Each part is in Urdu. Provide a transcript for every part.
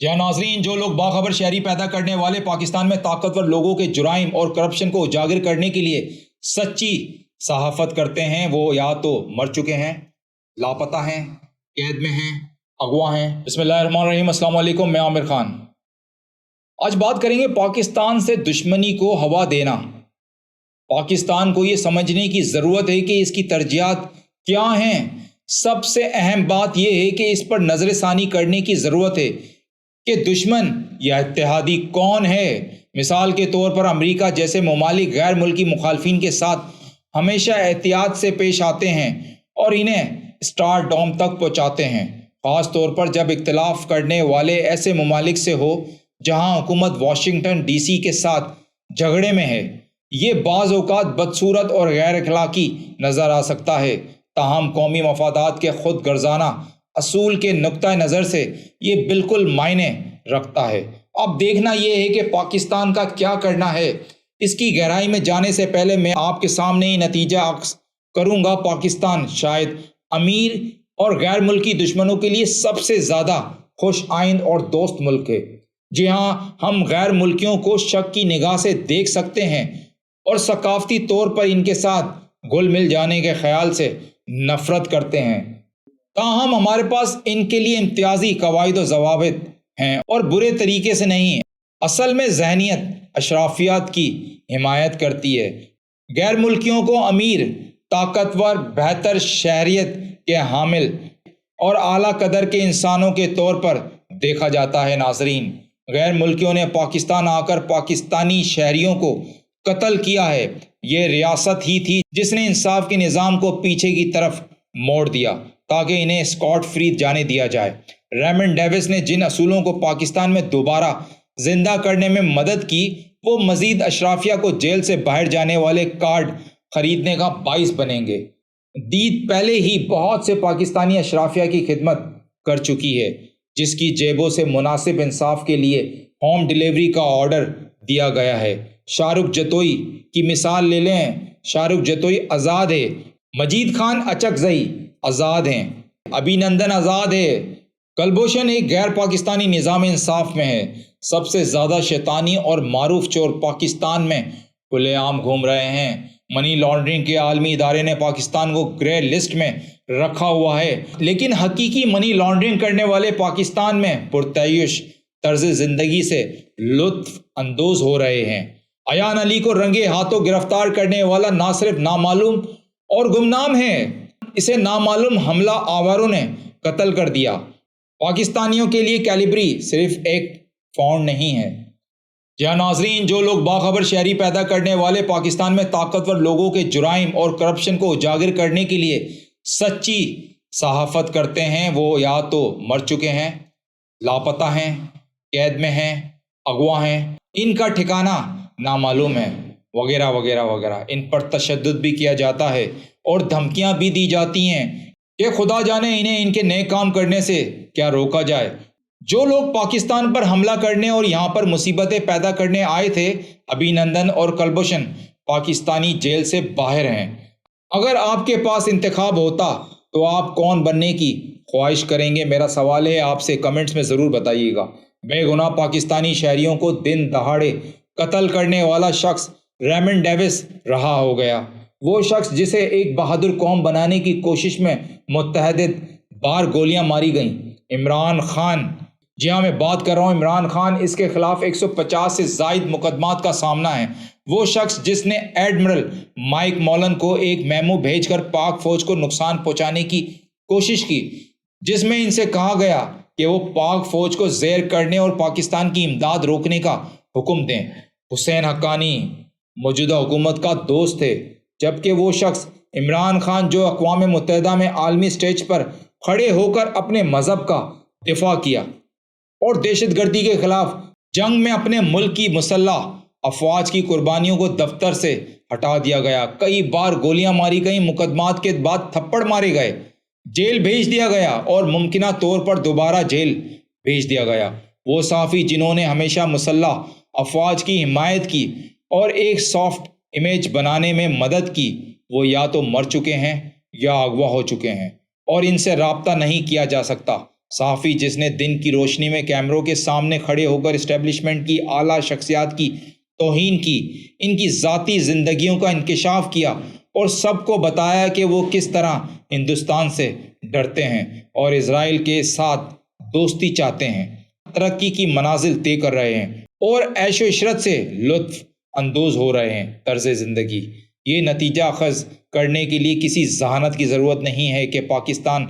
یا ناظرین، جو لوگ باخبر شہری پیدا کرنے والے پاکستان میں طاقتور لوگوں کے جرائم اور کرپشن کو اجاگر کرنے کے لیے سچی صحافت کرتے ہیں وہ یا تو مر چکے ہیں، لاپتہ ہیں، قید میں ہیں، اغوا ہیں۔ بسم اللہ الرحمن الرحیم۔ السلام علیکم، میں عامر خان۔ آج بات کریں گے پاکستان سے دشمنی کو ہوا دینا۔ پاکستان کو یہ سمجھنے کی ضرورت ہے کہ اس کی ترجیحات کیا ہیں۔ سب سے اہم بات یہ ہے کہ اس پر نظر ثانی کرنے کی ضرورت ہے کہ دشمن یا اتحادی کون ہے۔ مثال کے طور پر امریکہ جیسے ممالک غیر ملکی مخالفین کے ساتھ ہمیشہ احتیاط سے پیش آتے ہیں اور انہیں اسٹار ڈوم تک پہنچاتے ہیں، خاص طور پر جب اختلاف کرنے والے ایسے ممالک سے ہو جہاں حکومت واشنگٹن ڈی سی کے ساتھ جھگڑے میں ہے۔ یہ بعض اوقات بدصورت اور غیر اخلاقی نظر آ سکتا ہے، تاہم قومی مفادات کے خود غرضانہ اصول کے نقطہ نظر سے یہ بالکل معنی رکھتا ہے۔ اب دیکھنا یہ ہے کہ پاکستان کا کیا کرنا ہے۔ اس کی گہرائی میں جانے سے پہلے میں آپ کے سامنے یہ نتیجہ عرض کروں گا: پاکستان شاید امیر اور غیر ملکی دشمنوں کے لیے سب سے زیادہ خوش آئند اور دوست ملک ہے۔ جی ہاں، ہم غیر ملکیوں کو شک کی نگاہ سے دیکھ سکتے ہیں اور ثقافتی طور پر ان کے ساتھ گھل مل جانے کے خیال سے نفرت کرتے ہیں، تاہم ہمارے پاس ان کے لیے امتیازی قواعد و ضوابط ہیں اور برے طریقے سے نہیں۔ اصل میں ذہنیت اشرافیات کی حمایت کرتی ہے۔ غیر ملکیوں کو امیر، طاقتور، بہتر شہریت کے حامل اور اعلیٰ قدر کے انسانوں کے طور پر دیکھا جاتا ہے۔ ناظرین، غیر ملکیوں نے پاکستان آ کر پاکستانی شہریوں کو قتل کیا ہے۔ یہ ریاست ہی تھی جس نے انصاف کے نظام کو پیچھے کی طرف موڑ دیا تاکہ انہیں اسکاٹ فری جانے دیا جائے۔ ریمنڈ ڈیوس نے جن اصولوں کو پاکستان میں دوبارہ زندہ کرنے میں مدد کی، وہ مزید اشرافیہ کو جیل سے باہر جانے والے کارڈ خریدنے کا باعث بنیں گے۔ دیت پہلے ہی بہت سے پاکستانی اشرافیہ کی خدمت کر چکی ہے، جس کی جیبوں سے مناسب انصاف کے لیے ہوم ڈیلیوری کا آرڈر دیا گیا ہے۔ شاہ رخ جتوئی کی مثال لے لیں۔ شاہ رخ جتوئی آزاد ہے، مجید خان اچکزئی آزاد ہیں، ابھینندن آزاد ہے، کلبھوشن ایک غیر پاکستانی نظام انصاف میں ہے۔ سب سے زیادہ شیطانی اور معروف چور پاکستان میں کھلے عام گھوم رہے ہیں۔ منی لانڈرنگ کے عالمی ادارے نے پاکستان کو گرے لسٹ میں رکھا ہوا ہے، لیکن حقیقی منی لانڈرنگ کرنے والے پاکستان میں پرتعیش طرز زندگی سے لطف اندوز ہو رہے ہیں۔ ایان علی کو رنگے ہاتھوں گرفتار کرنے والا نہ صرف نامعلوم اور گمنام ہے، اسے نامعلوم حملہ آوروں نے قتل کر دیا۔ پاکستانیوں کے لیے کیلیبری صرف ایک فونٹ نہیں ہے۔ یا ناظرین، جو لوگ باخبر شہری پیدا کرنے والے پاکستان میں طاقتور لوگوں کے جرائم اور کرپشن کو اجاگر کرنے کے لیے سچی صحافت کرتے ہیں وہ یا تو مر چکے ہیں، لاپتہ ہیں، قید میں ہیں، اغوا ہیں، ان کا ٹھکانہ نامعلوم ہے، وغیرہ وغیرہ وغیرہ۔ ان پر تشدد بھی کیا جاتا ہے اور دھمکیاں بھی دی جاتی ہیں کہ خدا جانے انہیں ان کے نئے کام کرنے سے کیا روکا جائے۔ جو لوگ پاکستان پر حملہ کرنے اور یہاں پر مصیبتیں پیدا کرنے آئے تھے، ابھینندن اور کلبھوشن پاکستانی جیل سے باہر ہیں۔ اگر آپ کے پاس انتخاب ہوتا تو آپ کون بننے کی خواہش کریں گے؟ میرا سوال ہے، آپ سے کمنٹس میں ضرور بتائیے گا۔ بے گناہ پاکستانی شہریوں کو دن دہاڑے قتل کرنے والا شخص ریمنڈ ڈیوس رہا ہو گیا، وہ شخص جسے ایک بہادر قوم بنانے کی کوشش میں متعدد بار گولیاں ماری گئیں۔ عمران خان، جی ہاں میں بات کر رہا ہوں عمران خان، اس کے خلاف 150 سے زائد مقدمات کا سامنا ہے۔ وہ شخص جس نے ایڈمرل مائک مولن کو ایک میمو بھیج کر پاک فوج کو نقصان پہنچانے کی کوشش کی، جس میں ان سے کہا گیا کہ وہ پاک فوج کو زیر کرنے اور پاکستان کی امداد روکنے کا حکم دیں۔ حسین حقانی موجودہ حکومت کا دوست ہے، جبکہ وہ شخص عمران خان جو اقوام متحدہ میں عالمی سٹیج پر کھڑے ہو کر اپنے مذہب کا دفاع کیا اور دہشت گردی کے خلاف جنگ میں اپنے ملک کی مسلح افواج کی قربانیوں کو دفتر سے ہٹا دیا گیا، کئی بار گولیاں ماری گئیں، مقدمات کے بعد تھپڑ مارے گئے، جیل بھیج دیا گیا اور ممکنہ طور پر دوبارہ جیل بھیج دیا گیا۔ وہ صحافی جنہوں نے ہمیشہ مسلح افواج کی حمایت کی اور ایک سافٹ امیج بنانے میں مدد کی، وہ یا تو مر چکے ہیں یا اغوا ہو چکے ہیں اور ان سے رابطہ نہیں کیا جا سکتا۔ صحافی جس نے دن کی روشنی میں کیمروں کے سامنے کھڑے ہو کر اسٹیبلشمنٹ کی اعلیٰ شخصیات کی توہین کی، ان کی ذاتی زندگیوں کا انکشاف کیا اور سب کو بتایا کہ وہ کس طرح ہندوستان سے ڈرتے ہیں اور اسرائیل کے ساتھ دوستی چاہتے ہیں، ترقی کی منازل طے کر رہے ہیں اور عیش و عشرت سے لطف اندوز ہو رہے ہیں طرز زندگی۔ یہ نتیجہ اخذ کرنے کے لیے کسی ذہانت کی ضرورت نہیں ہے کہ پاکستان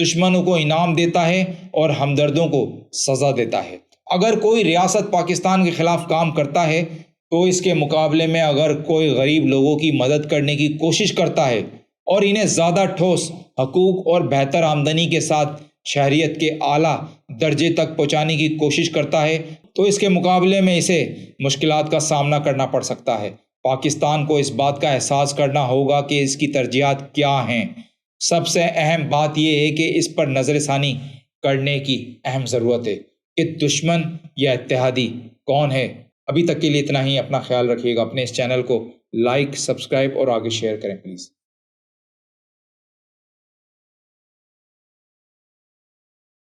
دشمنوں کو انعام دیتا ہے اور ہمدردوں کو سزا دیتا ہے۔ اگر کوئی ریاست پاکستان کے خلاف کام کرتا ہے تو اس کے مقابلے میں اگر کوئی غریب لوگوں کی مدد کرنے کی کوشش کرتا ہے اور انہیں زیادہ ٹھوس حقوق اور بہتر آمدنی کے ساتھ شہریت کے اعلیٰ درجے تک پہنچانے کی کوشش کرتا ہے تو اس کے مقابلے میں اسے مشکلات کا سامنا کرنا پڑ سکتا ہے۔ پاکستان کو اس بات کا احساس کرنا ہوگا کہ اس کی ترجیحات کیا ہیں۔ سب سے اہم بات یہ ہے کہ اس پر نظر ثانی کرنے کی اہم ضرورت ہے کہ دشمن یا اتحادی کون ہے۔ ابھی تک کے لیے اتنا ہی۔ اپنا خیال رکھیے گا، اپنے اس چینل کو لائک، سبسکرائب اور آگے شیئر کریں پلیز۔